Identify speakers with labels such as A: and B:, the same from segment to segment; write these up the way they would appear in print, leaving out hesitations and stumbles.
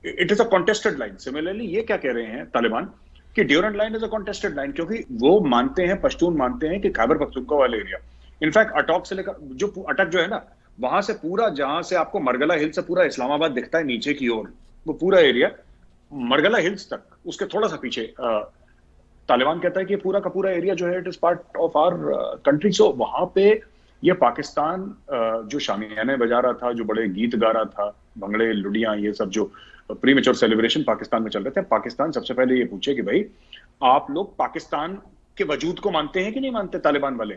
A: It is a contested line. Similarly ये क्या कह रहे हैं तालिबान कि Durand line is a contested line, क्योंकि वो मानते हैं, पश्तून मानते हैं कि खैबर पख्तूनख्वा वाले एरिया, इनफैक्ट अटक से लेकर जो अटक जो है ना, वहां से पूरा, जहां से आपको मरगला हिल से पूरा इस्लामाबाद दिखता है नीचे की ओर, वो पूरा एरिया मरगला हिल्स तक, उसके थोड़ा सा पीछे तालिबान कहता है कि पूरा का पूरा एरिया जो है it is part of our country. So वहां पे ये पाकिस्तान जो शामियाने बजा रहा था, जो बड़े गीत गा रहा था, भंगड़े लुडियां ये सब जो प्रीमेच्योर सेलिब्रेशन पाकिस्तान में चल रहे थे, पाकिस्तान सबसे पहले ये पूछे कि भाई आप लोग पाकिस्तान के वजूद को मानते हैं कि नहीं मानते तालिबान वाले।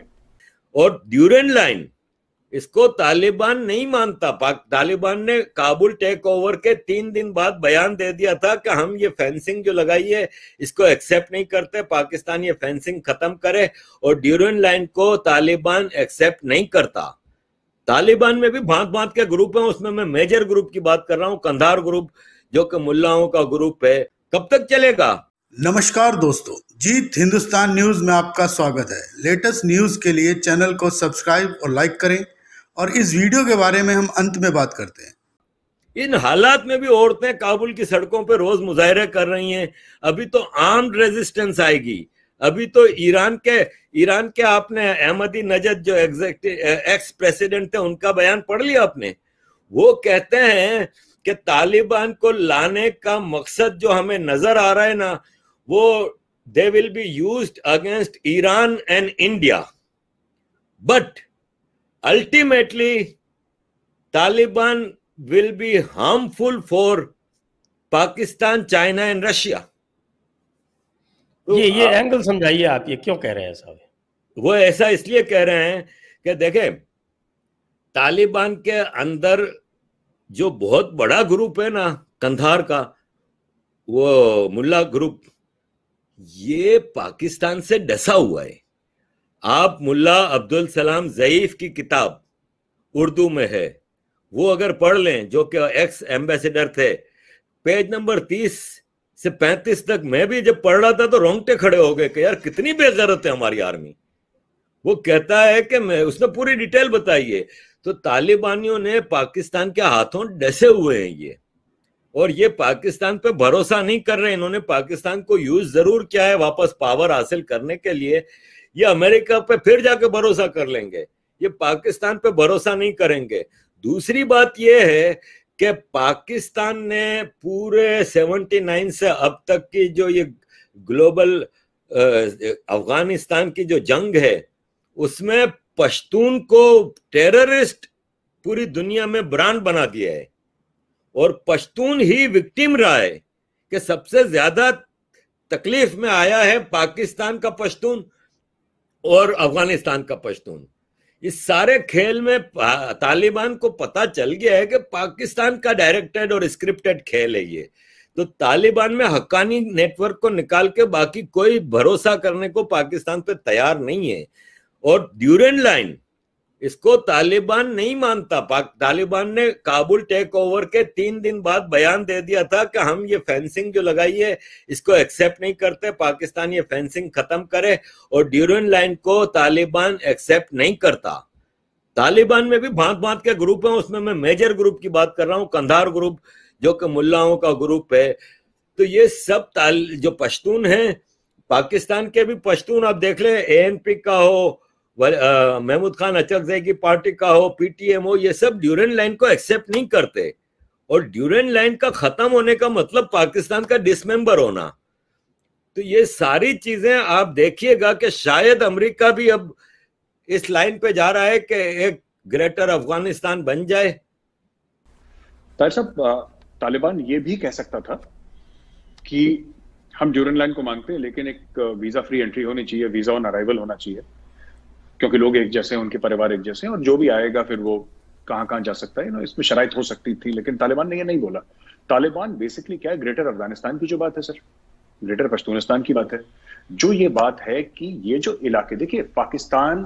B: और ड्यूरेंट लाइन इसको तालिबान नहीं मानता। तालिबान ने काबुल टेक ओवर के 3 दिन बाद बयान दे दिया था कि हम ये फेंसिंग जो लगाई है इसको एक्सेप्ट नहीं करते, पाकिस्तान ये फेंसिंग खत्म करे। और ड्यूरेंट लाइन को तालिबान एक्सेप्ट नहीं करता। तालिबान में भी भांत भांत के ग्रुप हैं, उसमें मैं मेजर ग्रुप की बात कर रहा हूं, कंधार ग्रुप, जो कि मुल्लाओं का ग्रुप है। कब तक चलेगा?
C: नमस्कार दोस्तों, जीत हिंदुस्तान न्यूज में आपका स्वागत है। लेटेस्ट न्यूज के लिए चैनल को सब्सक्राइब और लाइक करें, और इस वीडियो के बारे में हम अंत में बात करते हैं।
B: इन हालात में भी औरतें काबुल की सड़कों पर रोज मुजाहरे कर रही हैं। अभी तो आर्म्ड रेजिस्टेंस आएगी। अभी तो ईरान के आपने अहमदी नजद जो एक्स प्रेसिडेंट थे उनका बयान पढ़ लिया आपने? वो कहते हैं कि तालिबान को लाने का मकसद जो हमें नजर आ रहा है ना, वो they will be used against Iran and India, but ultimately Taliban will be harmful for Pakistan, China and Russia.
D: तो ये एंगल समझाइए आप, ये क्यों कह रहे हैं साहब?
B: वो ऐसा इसलिए कह रहे हैं कि देखें, तालिबान के अंदर जो बहुत बड़ा ग्रुप है ना कंधार का, वो मुल्ला ग्रुप, ये पाकिस्तान से डसा हुआ है। आप मुल्ला अब्दुल सलाम ज़ईफ की किताब उर्दू में है, वो अगर पढ़ लें, जो कि एक्स एम्बेसडर थे, पेज नंबर 30 से 35 तक मैं भी जब पढ़ रहा था तो रोंगटे खड़े हो गए कि यार कितनी बेगैरत है हमारी आर्मी। वो कहता है कि मैं, उसने पूरी डिटेल बताई है। तो तालिबानियों ने पाकिस्तान के हाथों डसे हुए हैं ये, और ये पाकिस्तान पे भरोसा नहीं कर रहे। इन्होंने पाकिस्तान को यूज जरूर किया है वापस पावर हासिल करने के लिए। ये अमेरिका पे फिर जाके भरोसा कर लेंगे, ये पाकिस्तान पे भरोसा नहीं करेंगे। दूसरी बात ये है कि पाकिस्तान ने पूरे 79 से अब तक की जो ये ग्लोबल अफगानिस्तान की जो जंग है, उसमें पश्तून को टेररिस्ट पूरी दुनिया में ब्रांड बना दिया है, और पश्तून ही विक्टिम रहा है कि सबसे ज्यादा तकलीफ में आया है पाकिस्तान का पश्तून और अफगानिस्तान का पश्तून। इस सारे खेल में तालिबान को पता चल गया है कि पाकिस्तान का डायरेक्टेड और स्क्रिप्टेड खेल है ये। तो तालिबान में हक्कानी नेटवर्क को निकाल के बाकी कोई भरोसा करने को पाकिस्तान पे तैयार नहीं है। और ड्यूरेंट लाइन इसको तालिबान नहीं मानता। तालिबान ने काबुल टेक ओवर के 3 दिन बाद बयान दे दिया था कि हम ये फेंसिंग जो लगाई है इसको एक्सेप्ट नहीं करते, पाकिस्तान ये फेंसिंग खत्म करे। और ड्यूरेंट लाइन को तालिबान एक्सेप्ट नहीं करता। तालिबान में भी भांत भांत के ग्रुप हैं, उसमें मैं मेजर ग्रुप की बात कर रहा हूं, कंधार ग्रुप, जो कि मुल्लाओं का ग्रुप है। तो ये सब जो पश्तून हैं, पाकिस्तान के भी पश्तून आप देख लें, ANP का हो, महमूद खान अचकज़ई की पार्टी का हो, PTM हो, ये सब ड्यूरेंट लाइन को एक्सेप्ट नहीं करते। और ड्यूरेंट लाइन का खत्म होने का मतलब पाकिस्तान का डिसमेंबर होना। तो ये सारी चीजें आप देखिएगा कि शायद अमेरिका भी अब इस लाइन पे जा रहा है कि एक ग्रेटर अफगानिस्तान बन जाए।
A: ताहिर साहब, तालिबान ये भी कह सकता था कि हम ड्यूरेंट लाइन को मानते हैं, लेकिन एक वीजा फ्री एंट्री होनी चाहिए, वीजा ऑन अराइवल होना चाहिए, क्योंकि लोग एक जैसे हैं, उनके परिवार एक जैसे हैं, और जो भी आएगा फिर वो कहां जा सकता है, इसमें शराइत हो सकती थी। लेकिन तालिबान ने ये नहीं बोला। तालिबान बेसिकली क्या है, ग्रेटर अफगानिस्तान की जो बात है सर, ग्रेटर पश्तूनिस्तान की बात है। जो ये बात है कि ये जो इलाके, देखिए पाकिस्तान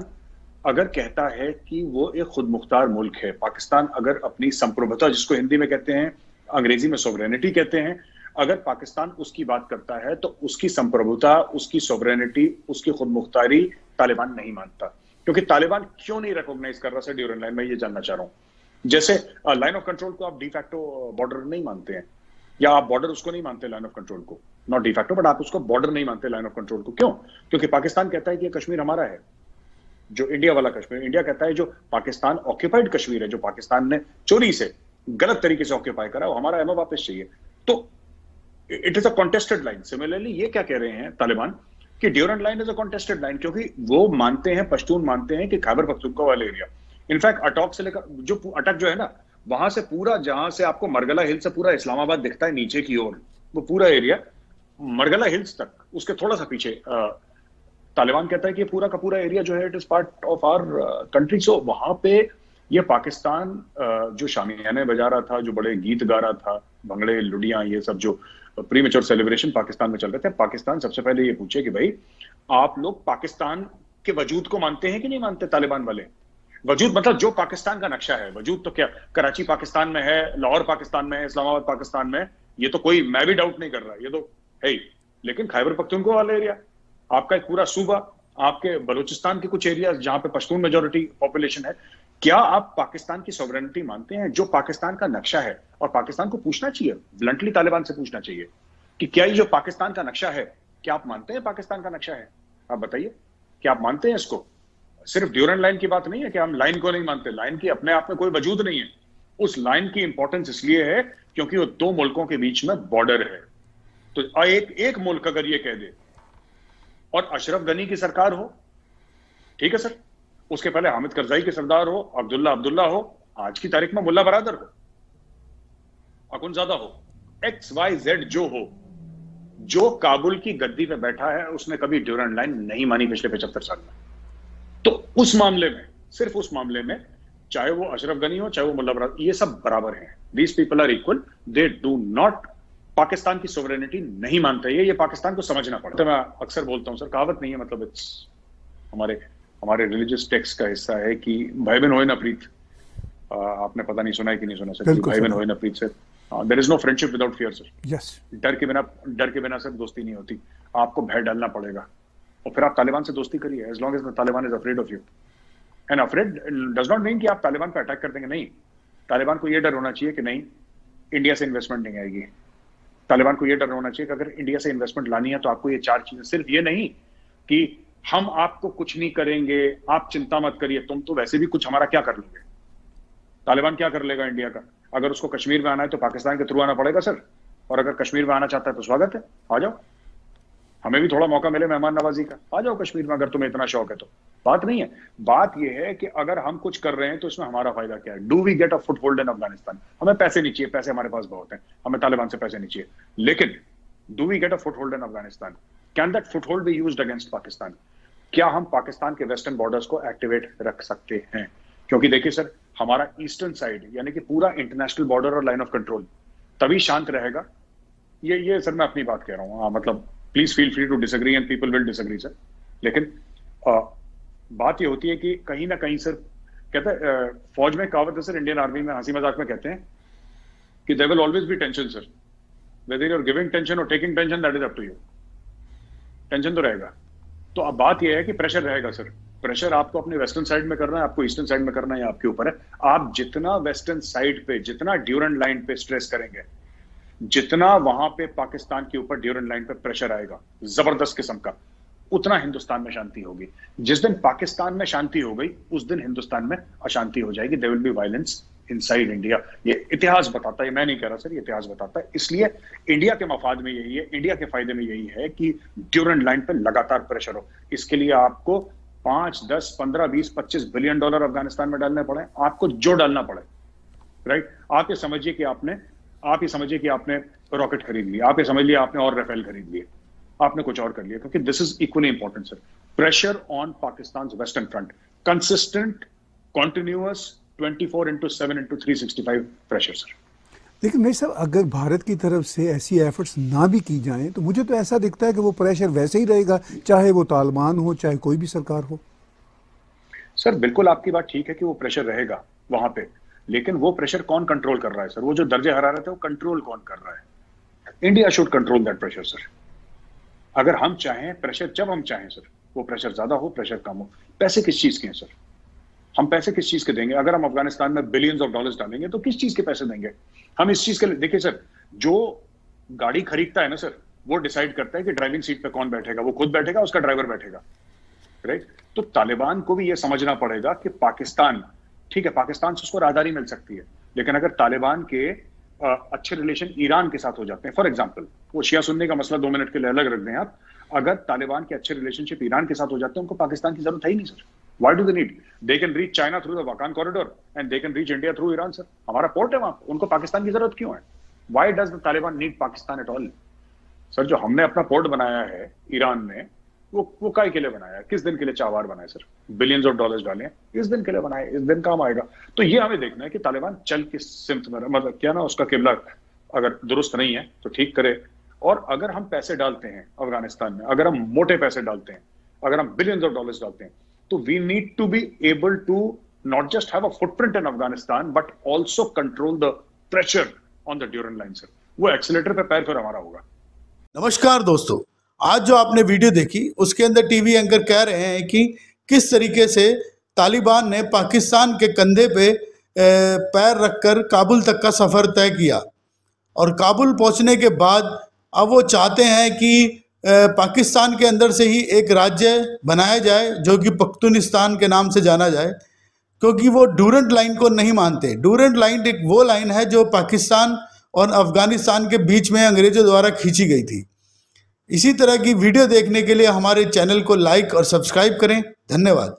A: अगर कहता है कि वो एक खुद मुख्तार मुल्क है, पाकिस्तान अगर अपनी संप्रभुता, जिसको हिंदी में कहते हैं, अंग्रेजी में सोवरेनिटी कहते हैं, अगर पाकिस्तान उसकी बात करता है तो उसकी संप्रभुता, उसकी सोवरेनिटी, उसकी खुद मुख्तारी तालिबान नहीं मानता। क्योंकि तालिबान क्यों नहीं रिकॉग्नाइज कर रहा सर ड्यूरेंट लाइन, मैं ये जानना चाह रहा हूं। जैसे लाइन ऑफ कंट्रोल को आप डिफैक्टो बॉर्डर नहीं मानते हैं, या आप बॉर्डर उसको नहीं मानते लाइन ऑफ कंट्रोल को, नॉट डी फैक्टो, बट आप उसको बॉर्डर नहीं मानते लाइन ऑफ कंट्रोल को। क्यों? क्योंकि पाकिस्तान कहता है कि ये कश्मीर हमारा है, जो इंडिया वाला कश्मीर। इंडिया कहता है जो पाकिस्तान ऑक्यूपाइड कश्मीर है, जो पाकिस्तान ने चोरी से गलत तरीके से ऑक्यूपाई करा, वो हमारा हमें वापस चाहिए। तो it is a contested line. Similarly ये क्या कह रहे हैं तालिबान कि Durand line is a contested line, क्योंकि वो मानते हैं, पश्तून मानते हैं कि खैबर पख्तूनख्वा वाला एरिया, इनफैक्ट अटक से लेकर जो अटक जो है ना, वहां से पूरा, जहां से आपको मरगला हिल से पूरा इस्लामाबाद दिखता है नीचे की ओर, वो पूरा एरिया मरगला हिल्स तक, उसके थोड़ा सा पीछे तालिबान कहता है कि पूरा का पूरा एरिया जो है it is part of our country. So वहां पे ये पाकिस्तान जो शामियाने बजा रहा था, जो बड़े गीत गा रहा था, भंगड़े लुडियां, ये सब जो प्रीमेच्योर सेलिब्रेशन पाकिस्तान में चल रहे थे, पाकिस्तान सबसे पहले ये पूछे कि भाई आप लोग पाकिस्तान के वजूद को मानते हैं कि नहीं मानते? तालिबान वाले वजूद मतलब जो पाकिस्तान का नक्शा है, वजूद तो क्या कराची पाकिस्तान में है, लाहौर पाकिस्तान में है, इस्लामाबाद पाकिस्तान में, ये तो कोई, मैं भी डाउट नहीं कर रहा, ये तो है ही। लेकिन खैबर पख्तूनख्वा वाला एरिया, आपका एक पूरा सूबा, आपके बलूचिस्तान के कुछ एरिया जहां पे पश्तून मेजोरिटी पॉपुलेशन है, क्या आप पाकिस्तान की सॉवरेनिटी मानते हैं जो पाकिस्तान का नक्शा है? और पाकिस्तान को पूछना चाहिए, ब्लंटली तालिबान से पूछना चाहिए कि क्या ये जो पाकिस्तान का नक्शा है, क्या आप मानते हैं पाकिस्तान का नक्शा है? आप बताइए, क्या आप मानते हैं इसको? सिर्फ ड्यूरेंट लाइन की बात नहीं है कि हम लाइन को नहीं मानते, लाइन की अपने आप में कोई वजूद नहीं है। उस लाइन की इंपॉर्टेंस इसलिए है क्योंकि वो दो मुल्कों के बीच में बॉर्डर है। तो एक मुल्क अगर ये कह दे, और अशरफ गनी की सरकार हो, ठीक है सर, उसके पहले हामिद करजाई के सरदार हो, अब्दुल्ला हो, आज की तारीख में मुल्ला बरादर हो, अकुनजादा हो, XYZ जो हो, जो काबुल की गद्दी पे बैठा है, उसने कभी ड्यूरेंट लाइन नहीं मानी पिछले 75 साल में। तो उस मामले में, सिर्फ उस मामले में, चाहे वो अशरफ गनी हो, चाहे वो मुल्ला बरादर, ये सब बराबर हैं। These people are equal, they do not, Pakistan की सोवरेनिटी नहीं मानते। ये पाकिस्तान को समझना पड़ता है। तो मैं अक्सर बोलता हूं सर, कहावत नहीं है, मतलब इट्स हमारे रिलीजियस टेक्स्ट का हिस्सा है कि भाई बहन होए ना प्रीत। आपने पता नहीं सुना है कि नहीं सुना सर, भाई बहन होए ना प्रीत से, there is no friendship without fear sir.
C: Yes,
A: डर के बिना सर दोस्ती नहीं होती, आपको भय डालना पड़ेगा, और फिर आप तालिबान से दोस्ती करिए, as long as the Taliban is afraid of you. And afraid does not mean कि आप तालिबान पे अटैक कर देंगे, नहीं। तालिबान को यह डर होना चाहिए कि नहीं, इंडिया से इन्वेस्टमेंट नहीं आएगी। तालिबान को यह डर होना चाहिए कि अगर इंडिया से इन्वेस्टमेंट लानी है तो आपको ये 4 चीजें, सिर्फ ये नहीं कि हम आपको कुछ नहीं करेंगे, आप चिंता मत करिए, तुम तो वैसे भी कुछ हमारा क्या कर लोगे। तालिबान क्या कर लेगा इंडिया का? अगर उसको कश्मीर में आना है तो पाकिस्तान के थ्रू आना पड़ेगा सर, और अगर कश्मीर में आना चाहता है तो स्वागत है, आ जाओ, हमें भी थोड़ा मौका मिले मेहमान नवाजी का, आ जाओ कश्मीर में अगर तुम्हें इतना शौक है तो। बात नहीं है, बात यह है कि अगर हम कुछ कर रहे हैं तो इसमें हमारा फायदा क्या है? Do we get a foothold in Afghanistan? हमें पैसे नहीं चाहिए, पैसे हमारे पास बहुत हैं, हमें तालिबान से पैसे नहीं चाहिए, लेकिन do we get a foothold in Afghanistan? Can that foothold be used against Pakistan? क्या हम पाकिस्तान के वेस्टर्न बॉर्डर्स को एक्टिवेट रख सकते हैं? क्योंकि देखिए सर, हमारा ईस्टर्न साइड यानी कि पूरा इंटरनेशनल बॉर्डर और लाइन ऑफ कंट्रोल तभी शांत रहेगा। ये सर मैं अपनी बात कह रहा हूँ, मतलब please feel free to disagree and people will disagree sir, लेकिन बात ये होती है कि कहीं ना कहीं सर, कहते हैं फौज में कहावत है सर, इंडियन आर्मी में हंसी मजाक में कहते हैं कि there will always be tension sir, whether you are giving tension और taking tension, that is up to you. Tension तो रहेगा। तो अब बात यह है कि प्रेशर रहेगा सर, प्रेशर आपको अपने वेस्टर्न साइड में करना है, आपको ईस्टर्न साइड में करना है, आपके ऊपर है। आप जितना वेस्टर्न साइड पे, जितना ड्यूरेंट लाइन पे स्ट्रेस करेंगे, जितना वहां पे पाकिस्तान के ऊपर ड्यूरेंट लाइन पे प्रेशर आएगा जबरदस्त किस्म का, उतना हिंदुस्तान में शांति होगी। जिस दिन पाकिस्तान में शांति हो गई, उस दिन हिंदुस्तान में अशांति हो जाएगी। There will be violence inside India. ये इतिहास बताता है, मैं नहीं कह रहा सर, ये इतिहास बताता है। इसलिए इंडिया के मफाद में यही है, इंडिया के फायदे में यही है कि ड्यूरेंट लाइन पे लगातार प्रेशर हो। इसके लिए आपको 5, 10, 15, 20, 25 बिलियन डॉलर अफगानिस्तान में डालने पड़े, आपको जो डालना पड़े, राइट। आप ये समझिए कि आपने रॉकेट खरीद लिया, आप ये समझ लिया आपने और राफेल खरीद लिए, आपने कुछ और कर लिया, क्योंकि this is equally important sir. Pressure on Pakistan western front, consistent, continuous, 24/7/365 pressure sir.
E: लेकिन भाई साहब, अगर भारत की तरफ से ऐसी एफर्ट्स ना भी की जाएं तो मुझे तो ऐसा दिखता है कि वो प्रेशर वैसे ही रहेगा, चाहे वो तालिबान हो, चाहे कोई भी सरकार हो।
A: सर बिल्कुल आपकी बात ठीक है कि वो प्रेशर रहेगा वहां पे, लेकिन वो प्रेशर कौन कंट्रोल कर रहा है सर? वो जो दर्जे हरारत है वो कंट्रोल कौन कर रहा है? India should control that pressure sir. अगर हम चाहें प्रेशर, जब हम चाहें सर, वो प्रेशर ज्यादा हो, प्रेशर कम हो। पैसे किस चीज के हैं सर? हम पैसे किस चीज के देंगे? अगर हम अफगानिस्तान में बिलियंस ऑफ डॉलर्स डालेंगे तो किस चीज के पैसे देंगे हम? इस चीज के लिए देखिए सर, जो गाड़ी खरीदता है ना सर, वो डिसाइड करता है कि ड्राइविंग सीट पे कौन बैठेगा, वो खुद बैठेगा, उसका ड्राइवर बैठेगा, राइट? तो तालिबान को भी ये समझना पड़ेगा कि पाकिस्तान, ठीक है, पाकिस्तान से उसको राहदारी मिल सकती है, लेकिन अगर तालिबान के अच्छे रिलेशन ईरान के साथ हो जाते हैं, फॉर एग्जांपल, वो शिया सुन्नी का मसला 2 मिनट के लिए अलग रख दें आप, अगर तालिबान के अच्छे रिलेशनशिप ईरान के साथ हो जाते हैं, उनको पाकिस्तान की जरूरत है ही नहीं sir. Why do they need? They can reach China through the Wakhan corridor and they can reach India through Iran, sir. हमारा पोर्ट है वहां, उनको पाकिस्तान की जरूरत क्यों है? Why does the Taliban need Pakistan at all? Sir, जो हमने अपना पोर्ट बनाया है ईरान में, वो काय के लिए बनाया है? किस दिन के लिए चावार बनाए सर? बिलियंस ऑफ डॉलर्स डाले हैं, इस दिन के लिए बनाए, इस दिन काम आएगा। तो ये हमें देखना है कि तालिबान चल किस सिमत में, मतलब क्या ना, उसका किबला अगर दुरुस्त नहीं है तो ठीक करे। और अगर हम पैसे डालते हैं अफगानिस्तान में, अगर हम मोटे पैसे डालते हैं, अगर हम बिलियंस ऑफ डॉलर्स डालते हैं, तो we need to be able to not just have a footprint in Afghanistan but also control the pressure on the Durand line sir. वो एक्सीलेटर पे पैर फिर हमारा होगा।
C: नमस्कार दोस्तों, आज जो आपने वीडियो देखी उसके अंदर टीवी एंकर कह रहे हैं कि किस तरीके से तालिबान ने पाकिस्तान के कंधे पे पैर रखकर काबुल तक का सफ़र तय किया और काबुल पहुंचने के बाद अब वो चाहते हैं कि पाकिस्तान के अंदर से ही एक राज्य बनाया जाए जो कि पख्तूनिस्तान के नाम से जाना जाए, क्योंकि वो डूरेंट लाइन को नहीं मानते। डूरेंट लाइन एक वो लाइन है जो पाकिस्तान और अफगानिस्तान के बीच में अंग्रेज़ों द्वारा खींची गई थी। इसी तरह की वीडियो देखने के लिए हमारे चैनल को लाइक और सब्सक्राइब करें। धन्यवाद।